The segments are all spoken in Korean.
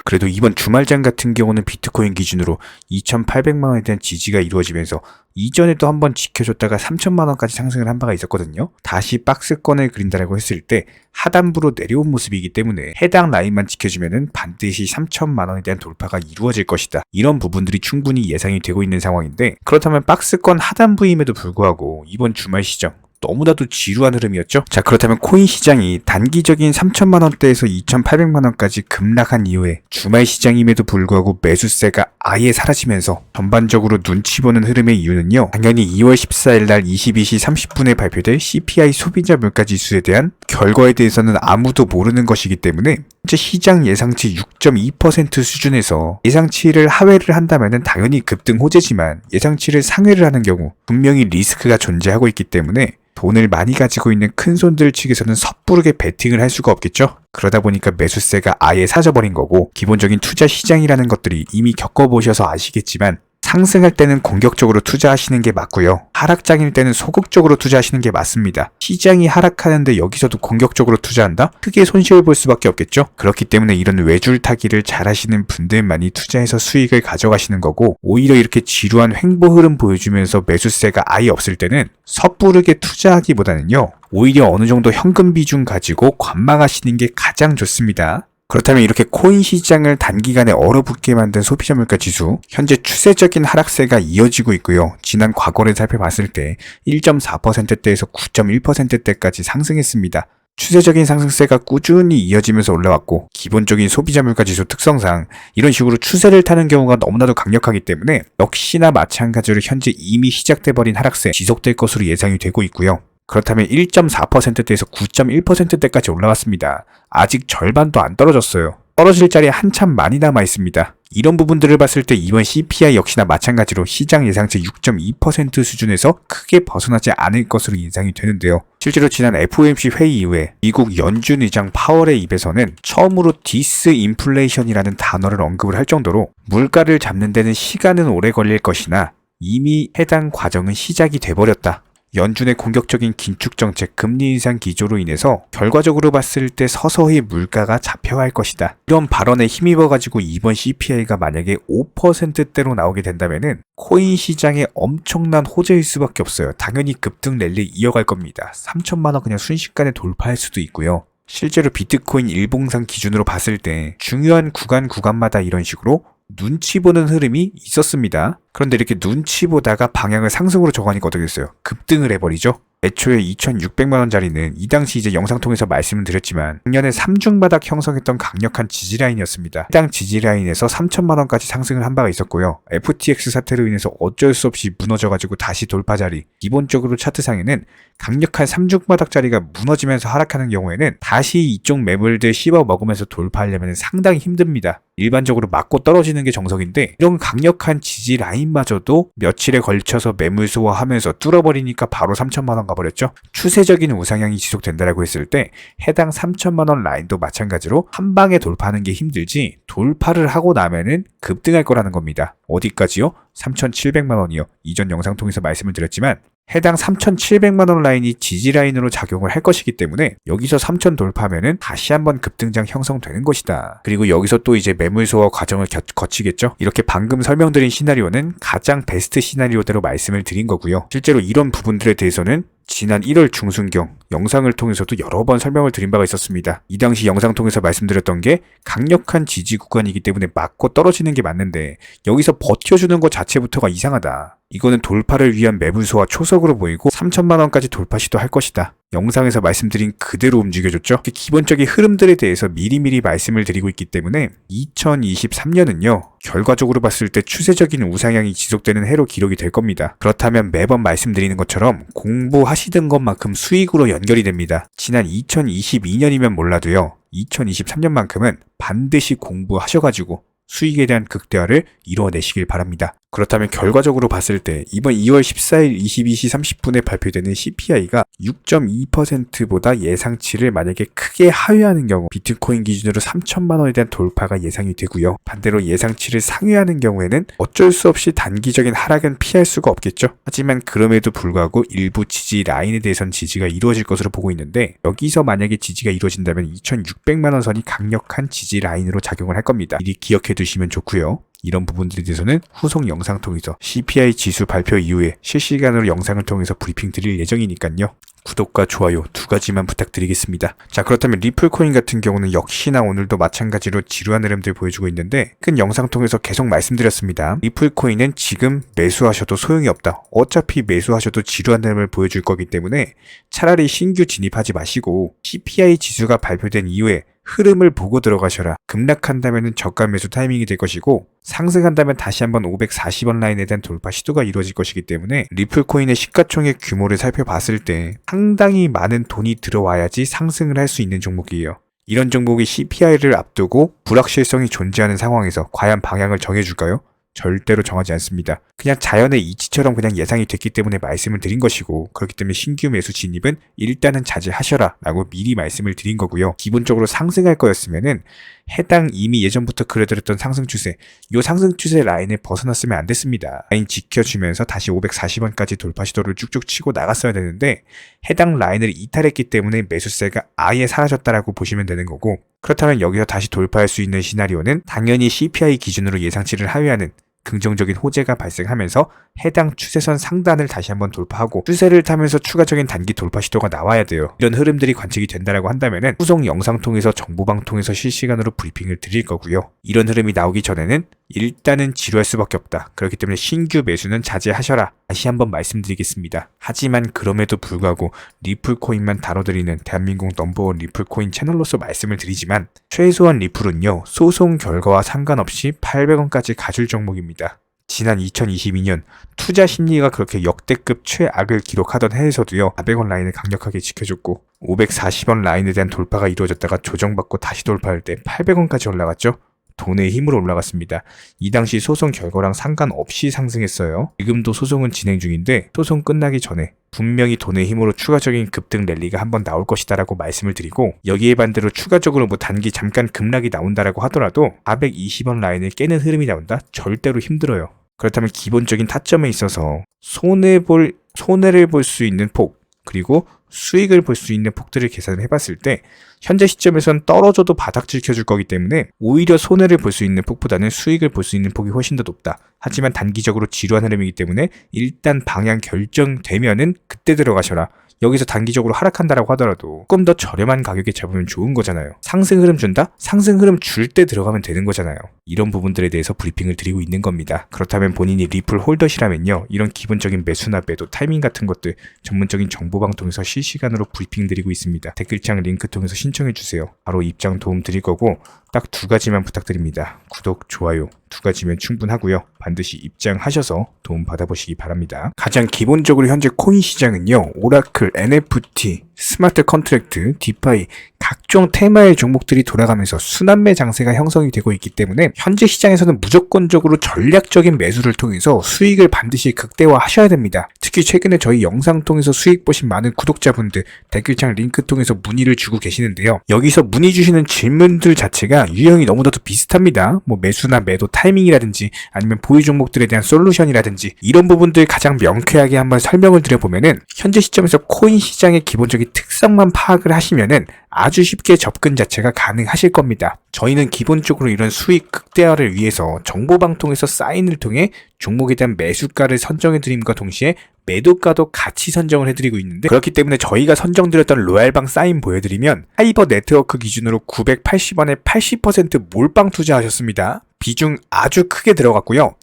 그래도 이번 주말장 같은 경우는 비트코인 기준으로 2,800만 원에 대한 지지가 이루어지면서 이전에도 한번 지켜줬다가 3천만 원까지 상승을 한 바가 있었거든요. 다시 박스권을 그린다라고 했을 때 하단부로 내려온 모습이기 때문에 해당 라인만 지켜주면은 반드시 3천만 원에 대한 돌파가 이루어질 것이다. 이런 부분들이 충분히 예상이 되고 있는 상황인데, 그렇다면 박스권 하단부임에도 불구하고 이번 주말 시장 너무나도 지루한 흐름이었죠. 자, 그렇다면 코인 시장이 단기적인 3천만 원대에서 2,800만 원까지 급락한 이후에 주말 시장임에도 불구하고 매수세가 아예 사라지면서 전반적으로 눈치 보는 흐름의 이유는요, 당연히 2월 14일 날 22시 30분에 발표될 CPI 소비자 물가 지수에 대한 결과에 대해서는 아무도 모르는 것이기 때문에 현재 시장 예상치 6.2% 수준에서 예상치를 하회를 한다면 당연히 급등 호재지만 예상치를 상회를 하는 경우 분명히 리스크가 존재하고 있기 때문에 돈을 많이 가지고 있는 큰손들 측에서는 섣부르게 베팅을 할 수가 없겠죠. 그러다 보니까 매수세가 아예 사져버린 거고, 기본적인 투자 시장이라는 것들이 이미 겪어보셔서 아시겠지만 상승할 때는 공격적으로 투자하시는 게 맞고요, 하락장일 때는 소극적으로 투자하시는 게 맞습니다. 시장이 하락하는데 여기서도 공격적으로 투자한다? 크게 손실을 볼 수밖에 없겠죠. 그렇기 때문에 이런 외줄타기를 잘하시는 분들만이 투자해서 수익을 가져가시는 거고, 오히려 이렇게 지루한 횡보 흐름 보여주면서 매수세가 아예 없을 때는 섣부르게 투자하기보다는요, 오히려 어느 정도 현금 비중 가지고 관망하시는 게 가장 좋습니다. 그렇다면 이렇게 코인 시장을 단기간에 얼어붙게 만든 소비자 물가 지수, 현재 추세적인 하락세가 이어지고 있고요. 지난 과거를 살펴봤을 때 1.4%대에서 9.1%대까지 상승했습니다. 추세적인 상승세가 꾸준히 이어지면서 올라왔고, 기본적인 소비자 물가 지수 특성상 이런 식으로 추세를 타는 경우가 너무나도 강력하기 때문에 역시나 마찬가지로 현재 이미 시작돼버린 하락세 지속될 것으로 예상이 되고 있고요. 그렇다면 1.4%대에서 9.1%대까지 올라왔습니다. 아직 절반도 안 떨어졌어요. 떨어질 자리에 한참 많이 남아 있습니다. 이런 부분들을 봤을 때 이번 CPI 역시나 마찬가지로 시장 예상치 6.2% 수준에서 크게 벗어나지 않을 것으로 예상이 되는데요. 실제로 지난 FOMC 회의 이후에 미국 연준 의장 파월의 입에서는 처음으로 디스인플레이션이라는 단어를 언급을 할 정도로 물가를 잡는 데는 시간은 오래 걸릴 것이나 이미 해당 과정은 시작이 돼버렸다. 연준의 공격적인 긴축 정책, 금리 인상 기조로 인해서 결과적으로 봤을 때 서서히 물가가 잡혀갈 것이다. 이런 발언에 힘입어가지고 이번 CPI가 만약에 5%대로 나오게 된다면은 코인 시장에 엄청난 호재일 수밖에 없어요. 당연히 급등 랠리 이어갈 겁니다. 3천만 원 그냥 순식간에 돌파할 수도 있고요. 실제로 비트코인 일봉상 기준으로 봤을 때 중요한 구간마다 이런 식으로 눈치 보는 흐름이 있었습니다. 그런데 이렇게 눈치 보다가 방향을 상승으로 정하니까 어떻게 됐어요? 급등을 해버리죠. 애초에 2,600만 원짜리는 이 당시 이제 영상 통해서 말씀을 드렸지만 작년에 3중바닥 형성했던 강력한 지지라인이었습니다. 해당 지지라인에서 3천만 원까지 상승을 한 바가 있었고요. FTX 사태로 인해서 어쩔 수 없이 무너져가지고 다시 돌파 자리. 기본적으로 차트상에는 강력한 3중바닥 자리가 무너지면서 하락하는 경우에는 다시 이쪽 매물들 씹어 먹으면서 돌파하려면 상당히 힘듭니다. 일반적으로 맞고 떨어지는 게 정석인데 이런 강력한 지지 라인마저도 며칠에 걸쳐서 매물 소화하면서 뚫어버리니까 바로 3천만 원 가버렸죠. 추세적인 우상향이 지속된다라고 했을 때 해당 3천만 원 라인도 마찬가지로 한 방에 돌파하는 게 힘들지 돌파를 하고 나면은 급등할 거라는 겁니다. 어디까지요? 3,700만 원이요. 이전 영상 통해서 말씀을 드렸지만 해당 3,700만 원 라인이 지지 라인으로 작용을 할 것이기 때문에 여기서 3,000 돌파하면은 다시 한번 급등장 형성되는 것이다. 그리고 여기서 또 이제 매물 소화 과정을 거치겠죠. 이렇게 방금 설명드린 시나리오는 가장 베스트 시나리오대로 말씀을 드린 거고요. 실제로 이런 부분들에 대해서는 지난 1월 중순경 영상을 통해서도 여러 번 설명을 드린 바가 있었습니다. 이 당시 영상 통해서 말씀드렸던 게 강력한 지지 구간이기 때문에 맞고 떨어지는 게 맞는데 여기서 버텨주는 것 자체부터가 이상하다. 이거는 돌파를 위한 매물 소화 초석으로 보이고 3천만 원까지 돌파 시도할 것이다. 영상에서 말씀드린 그대로 움직여줬죠. 기본적인 흐름들에 대해서 미리미리 말씀을 드리고 있기 때문에 2023년은요. 결과적으로 봤을 때 추세적인 우상향이 지속되는 해로 기록이 될 겁니다. 그렇다면 매번 말씀드리는 것처럼 공부하시던 것만큼 수익으로 연결이 됩니다. 지난 2022년이면 몰라도요. 2023년만큼은 반드시 공부하셔가지고 수익에 대한 극대화를 이루어내시길 바랍니다. 그렇다면 결과적으로 봤을 때 이번 2월 14일 22시 30분에 발표되는 CPI가 6.2%보다 예상치를 만약에 크게 하회하는 경우 비트코인 기준으로 3천만 원에 대한 돌파가 예상이 되고요. 반대로 예상치를 상회하는 경우에는 어쩔 수 없이 단기적인 하락은 피할 수가 없겠죠. 하지만 그럼에도 불구하고 일부 지지 라인에 대해선 지지가 이루어질 것으로 보고 있는데, 여기서 만약에 지지가 이루어진다면 2,600만 원 선이 강력한 지지 라인으로 작용을 할 겁니다. 미리 기억해 두시면 좋고요. 이런 부분들에 대해서는 후속 영상 통해서 CPI 지수 발표 이후에 실시간으로 영상을 통해서 브리핑 드릴 예정이니까요. 구독과 좋아요 두 가지만 부탁드리겠습니다. 자, 그렇다면 리플코인 같은 경우는 역시나 오늘도 마찬가지로 지루한 흐름들 보여주고 있는데, 큰 영상 통해서 계속 말씀드렸습니다. 리플코인은 지금 매수하셔도 소용이 없다. 어차피 매수하셔도 지루한 흐름을 보여줄 거기 때문에 차라리 신규 진입하지 마시고 CPI 지수가 발표된 이후에 흐름을 보고 들어가셔라. 급락한다면 저가 매수 타이밍이 될 것이고, 상승한다면 다시 한번 540원 라인에 대한 돌파 시도가 이루어질 것이기 때문에 리플코인의 시가총액 규모를 살펴봤을 때 상당히 많은 돈이 들어와야지 상승을 할 수 있는 종목이에요. 이런 종목이 CPI를 앞두고 불확실성이 존재하는 상황에서 과연 방향을 정해줄까요? 절대로 정하지 않습니다. 그냥 자연의 이치처럼 그냥 예상이 됐기 때문에 말씀을 드린 것이고, 그렇기 때문에 신규 매수 진입은 일단은 자제하셔라 라고 미리 말씀을 드린 거고요. 기본적으로 상승할 거였으면은 해당 이미 예전부터 그려드렸던 상승 추세, 요 상승 추세 라인을 벗어났으면 안 됐습니다. 라인 지켜주면서 다시 540원까지 돌파 시도를 쭉쭉 치고 나갔어야 되는데, 해당 라인을 이탈했기 때문에 매수세가 아예 사라졌다라고 보시면 되는 거고, 그렇다면 여기서 다시 돌파할 수 있는 시나리오는 당연히 CPI 기준으로 예상치를 하회하는 긍정적인 호재가 발생하면서 해당 추세선 상단을 다시 한번 돌파하고 추세를 타면서 추가적인 단기 돌파 시도가 나와야 돼요. 이런 흐름들이 관측이 된다라고 한다면은 후속 영상 통해서 정보방 통해서 실시간으로 브리핑을 드릴 거고요. 이런 흐름이 나오기 전에는 일단은 지루할 수밖에 없다. 그렇기 때문에 신규 매수는 자제하셔라. 다시 한번 말씀드리겠습니다. 하지만 그럼에도 불구하고 리플코인만 다뤄드리는 대한민국 넘버원 리플코인 채널로서 말씀을 드리지만, 최소한 리플은요, 소송 결과와 상관없이 800원까지 가줄 종목입니다. 지난 2022년 투자 심리가 그렇게 역대급 최악을 기록하던 해에서도요, 400원 라인을 강력하게 지켜줬고 540원 라인에 대한 돌파가 이루어졌다가 조정받고 다시 돌파할 때 800원까지 올라갔죠. 돈의 힘으로 올라갔습니다. 이 당시 소송 결과랑 상관없이 상승했어요. 지금도 소송은 진행 중인데 소송 끝나기 전에 분명히 돈의 힘으로 추가적인 급등 랠리가 한번 나올 것이다 라고 말씀을 드리고, 여기에 반대로 추가적으로 단기 잠깐 급락이 나온다라고 하더라도 420원 라인을 깨는 흐름이 나온다? 절대로 힘들어요. 그렇다면 기본적인 타점에 있어서 손해를 볼 수 있는 폭, 그리고 수익을 볼 수 있는 폭들을 계산을 해봤을 때 현재 시점에선 떨어져도 바닥 지켜줄 거기 때문에 오히려 손해를 볼 수 있는 폭보다는 수익을 볼 수 있는 폭이 훨씬 더 높다. 하지만 단기적으로 지루한 흐름이기 때문에 일단 방향 결정되면은 그때 들어가셔라. 여기서 단기적으로 하락한다라고 하더라도 조금 더 저렴한 가격에 잡으면 좋은 거잖아요. 상승 흐름 준다? 상승 흐름 줄 때 들어가면 되는 거잖아요. 이런 부분들에 대해서 브리핑을 드리고 있는 겁니다. 그렇다면 본인이 리플 홀더시라면요, 이런 기본적인 매수나 매도 타이밍 같은 것들 전문적인 정보방 통해서 실시간으로 브리핑 드리고 있습니다. 댓글창 링크 통해서 신청해주세요. 바로 입장 도움 드릴 거고, 딱 두 가지만 부탁드립니다. 구독, 좋아요 두 가지면 충분하고요. 반드시 입장하셔서 도움 받아보시기 바랍니다. 가장 기본적으로 현재 코인 시장은요, 오라클, NFT, 스마트 컨트랙트, 디파이, 각종 테마의 종목들이 돌아가면서 순환매 장세가 형성이 되고 있기 때문에 현재 시장에서는 무조건적으로 전략적인 매수를 통해서 수익을 반드시 극대화하셔야 됩니다. 특히 최근에 저희 영상 통해서 수익 보신 많은 구독자분들 댓글창 링크 통해서 문의를 주고 계시는데요. 여기서 문의 주시는 질문들 자체가 유형이 너무나도 비슷합니다. 매수나 매도 타이밍이라든지 아니면 보유 종목들에 대한 솔루션이라든지 이런 부분들 가장 명쾌하게 한번 설명을 드려보면은, 현재 시점에서 코인 시장의 기본적인 특성만 파악을 하시면은 아주 쉽게 접근 자체가 가능하실 겁니다. 저희는 기본적으로 이런 수익 극대화를 위해서 정보방통에서 사인을 통해 종목에 대한 매수가를 선정해드림과 동시에 매도가도 같이 선정을 해드리고 있는데, 그렇기 때문에 저희가 선정드렸던 로얄방 사인 보여드리면 하이버 네트워크 기준으로 980원에 80% 몰빵 투자하셨습니다. 비중 아주 크게 들어갔고요.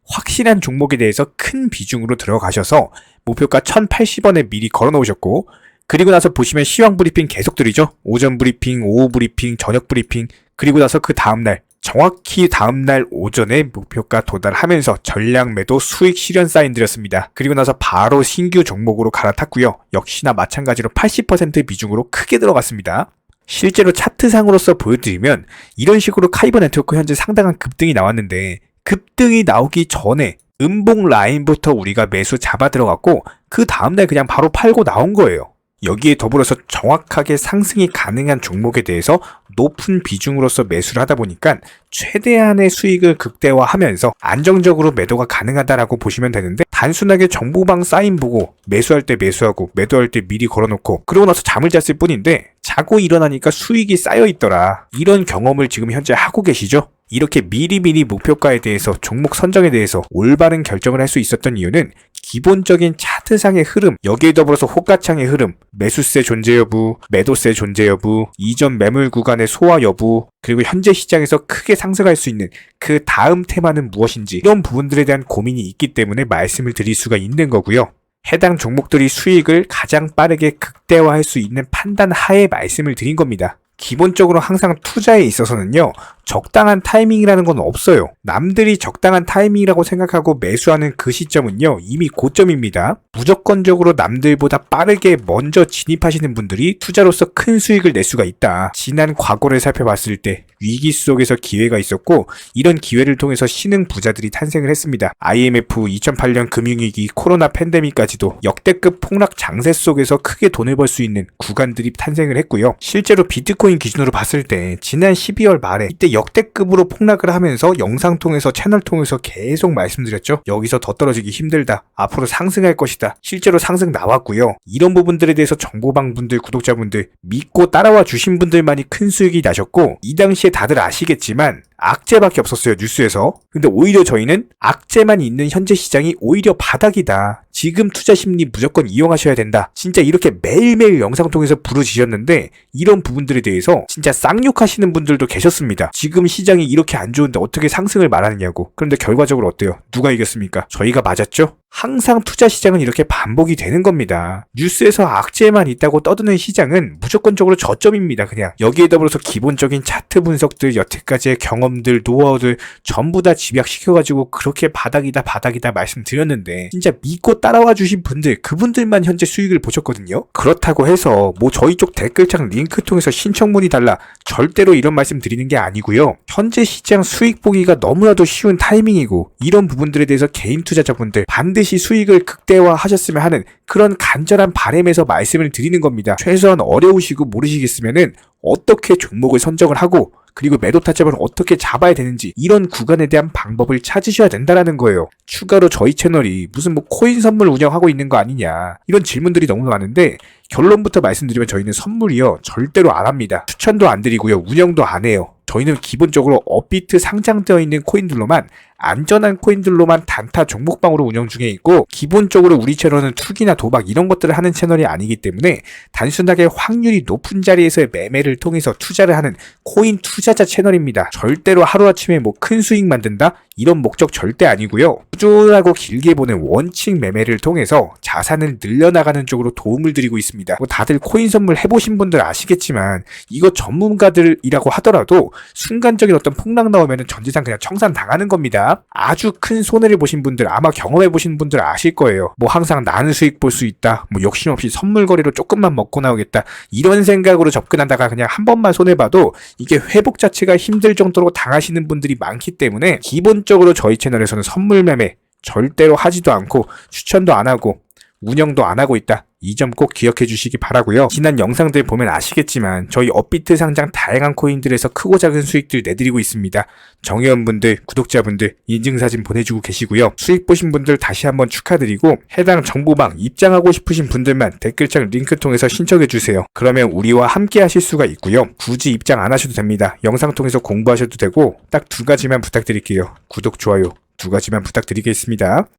확실한 종목에 대해서 큰 비중으로 들어가셔서 목표가 1080원에 미리 걸어놓으셨고, 그리고 나서 보시면 시황 브리핑 계속 드리죠. 오전 브리핑, 오후 브리핑, 저녁 브리핑, 그리고 나서 그 다음날, 정확히 다음날 오전에 목표가 도달하면서 전략 매도 수익 실현 사인 드렸습니다. 그리고 나서 바로 신규 종목으로 갈아탔고요. 역시나 마찬가지로 80% 비중으로 크게 들어갔습니다. 실제로 차트상으로서 보여드리면 이런 식으로 카이버 네트워크 현재 상당한 급등이 나왔는데, 급등이 나오기 전에 음봉 라인부터 우리가 매수 잡아 들어갔고 그 다음날 그냥 바로 팔고 나온 거예요. 여기에 더불어서 정확하게 상승이 가능한 종목에 대해서 높은 비중으로서 매수를 하다 보니까 최대한의 수익을 극대화하면서 안정적으로 매도가 가능하다라고 보시면 되는데, 단순하게 정보방 사인 보고 매수할 때 매수하고 매도할 때 미리 걸어놓고 그러고 나서 잠을 잤을 뿐인데 자고 일어나니까 수익이 쌓여 있더라. 이런 경험을 지금 현재 하고 계시죠? 이렇게 미리미리 목표가에 대해서, 종목 선정에 대해서 올바른 결정을 할 수 있었던 이유는 기본적인 차트상의 흐름, 여기에 더불어서 호가창의 흐름, 매수세 존재 여부, 매도세 존재 여부, 이전 매물 구간의 소화 여부, 그리고 현재 시장에서 크게 상승할 수 있는 그 다음 테마는 무엇인지, 이런 부분들에 대한 고민이 있기 때문에 말씀을 드릴 수가 있는 거고요. 해당 종목들이 수익을 가장 빠르게 극대화할 수 있는 판단 하에 말씀을 드린 겁니다. 기본적으로 항상 투자에 있어서는요, 적당한 타이밍이라는 건 없어요. 남들이 적당한 타이밍이라고 생각하고 매수하는 그 시점은요, 이미 고점입니다. 무조건적으로 남들보다 빠르게 먼저 진입하시는 분들이 투자로서 큰 수익을 낼 수가 있다. 지난 과거를 살펴봤을 때 위기 속에서 기회가 있었고, 이런 기회를 통해서 신흥 부자들이 탄생을 했습니다. IMF, 2008년 금융위기, 코로나 팬데믹까지도 역대급 폭락 장세 속에서 크게 돈을 벌 수 있는 구간들이 탄생을 했고요. 실제로 비트코인 기준으로 봤을 때 지난 12월 말에 이때 역대급으로 폭락을 하면서 영상 통해서, 채널 통해서 계속 말씀드렸죠. 여기서 더 떨어지기 힘들다. 앞으로 상승할 것이다. 실제로 상승 나왔고요. 이런 부분들에 대해서 정보방 분들, 구독자분들 믿고 따라와 주신 분들만이 큰 수익이 나셨고, 이 당시에 다들 아시겠지만 악재밖에 없었어요, 뉴스에서. 근데 오히려 저희는 악재만 있는 현재 시장이 오히려 바닥이다. 지금 투자 심리 무조건 이용하셔야 된다. 진짜 이렇게 매일매일 영상 통해서 부르짖었는데, 이런 부분들에 대해서 진짜 쌍욕하시는 분들도 계셨습니다. 지금 시장이 이렇게 안 좋은데 어떻게 상승을 말하느냐고. 그런데 결과적으로 어때요? 누가 이겼습니까? 저희가 맞았죠? 항상 투자 시장은 이렇게 반복이 되는 겁니다. 뉴스에서 악재만 있다고 떠드는 시장은 무조건적으로 저점입니다. 그냥 여기에 더불어서 기본적인 차트 분석들, 여태까지의 경험들, 노하우들 전부 다 집약시켜가지고 그렇게 바닥이다 말씀드렸는데, 진짜 믿고 따라와 주신 분들, 그분들만 현재 수익을 보셨거든요. 그렇다고 해서 뭐 저희 쪽 댓글창 링크 통해서 신청문의 달라, 절대로 이런 말씀 드리는 게 아니고요. 현재 시장 수익 보기가 너무나도 쉬운 타이밍이고, 이런 부분들에 대해서 개인 투자자분들 반드시 수익을 극대화하셨으면 하는 그런 간절한 바람에서 말씀을 드리는 겁니다. 최소한 어려우시고 모르시겠으면은 어떻게 종목을 선정을 하고, 그리고 매도 타점을 어떻게 잡아야 되는지, 이런 구간에 대한 방법을 찾으셔야 된다라는 거예요. 추가로 저희 채널이 무슨 뭐 코인 선물 운영하고 있는 거 아니냐, 이런 질문들이 너무 많은데, 결론부터 말씀드리면 저희는 선물이요, 절대로 안 합니다. 추천도 안 드리고요, 운영도 안 해요. 저희는 기본적으로 업비트 상장되어 있는 코인들로만, 안전한 코인들로만 단타 종목방으로 운영 중에 있고, 기본적으로 우리 채널은 투기나 도박 이런 것들을 하는 채널이 아니기 때문에 단순하게 확률이 높은 자리에서의 매매를 통해서 투자를 하는 코인 투자자 채널입니다. 절대로 하루아침에 뭐 큰 수익 만든다? 이런 목적 절대 아니고요. 꾸준하고 길게 보는 원칙 매매를 통해서 자산을 늘려나가는 쪽으로 도움을 드리고 있습니다. 뭐 다들 코인 선물 해보신 분들 아시겠지만, 이거 전문가들이라고 하더라도 순간적인 어떤 폭락 나오면 전재산 그냥 청산 당하는 겁니다. 아주 큰 손해를 보신 분들, 아마 경험해보신 분들 아실 거예요. 뭐 항상 나는 수익 볼 수 있다, 뭐 욕심 없이 선물 거래로 조금만 먹고 나오겠다, 이런 생각으로 접근하다가 그냥 한 번만 손해봐도 이게 회복 자체가 힘들 정도로 당하시는 분들이 많기 때문에, 기본적으로 저희 채널에서는 선물 매매 절대로 하지도 않고 추천도 안 하고 운영도 안 하고 있다. 이 점 꼭 기억해 주시기 바라고요. 지난 영상들 보면 아시겠지만 저희 업비트 상장 다양한 코인들에서 크고 작은 수익들 내드리고 있습니다. 정회원분들, 구독자분들 인증사진 보내주고 계시고요. 수익 보신 분들 다시 한번 축하드리고, 해당 정보방 입장하고 싶으신 분들만 댓글창 링크 통해서 신청해 주세요. 그러면 우리와 함께 하실 수가 있고요. 굳이 입장 안 하셔도 됩니다. 영상 통해서 공부하셔도 되고, 딱 두 가지만 부탁드릴게요. 구독, 좋아요 두 가지만 부탁드리겠습니다.